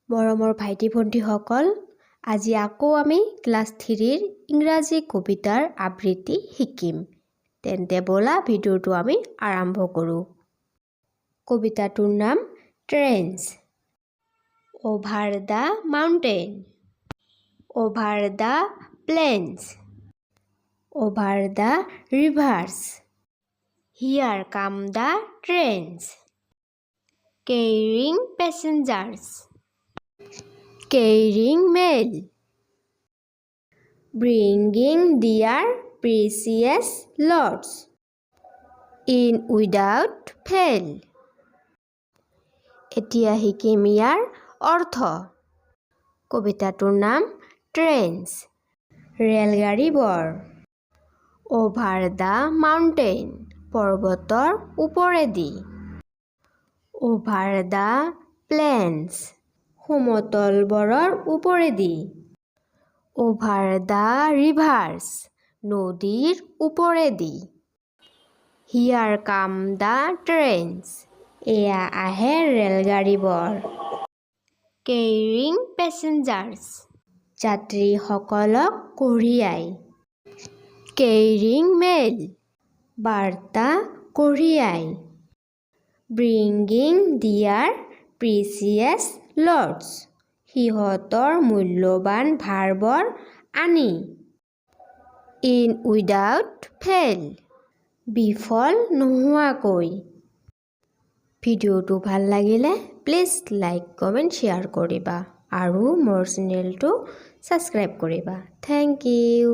মৰমৰ ভাইটি ভণ্টিসকল, আজি আকৌ আমি ক্লাছ 3ৰ ইংৰাজী কবিতাৰ আবৃত্তি শিকিম। তেন্তে বলা ভিডিঅ'টো আমি আৰম্ভ কৰোঁ। কবিতাটোৰ নাম trains. Over the mountain, over the plains, over the rivers, here come the trains, carrying passengers, carrying mail, bringing their precious loads in without fail. এতিয়া শিকিম ইয়াৰ অৰ্থ। কবিতাটোৰ নাম ট্ৰেইনছ, ৰেলগাড়ীবোৰ। অভাৰ দ্য মাউণ্টেইন, পৰ্বতৰ ওপৰেদি। অভাৰ দ্য প্লেইনছ, সমতলবোৰৰ ওপৰেদি। Over the reverse, নদীৰ ওপৰেদি। হিয়াৰ কাম দ্য ট্ৰেইনছ, এয়া আহে ৰেলগাড়ীবোৰ। কেৰিং পেছেঞ্জাৰ্ছ, যাত্ৰীসকলক কঢ়িয়াই। কেৰিং মেইল, বাৰ্তা কঢ়িয়াই। ব্ৰিংগিং দিয়াৰ প্ৰিচিয়াছ লডছ, সিহঁতৰ মূল্যৱান ভাৰবোৰ আনি। ইন উইদাউট ফেইল, বিফল নোহোৱাকৈ। ভিডিঅ'টো ভাল লাগিলে প্লিজ লাইক, কমেণ্ট, শ্বেয়াৰ কৰিবা আৰু মোৰ চেনেলটো ছাবস্ক্ৰাইব কৰিবা। Thank U.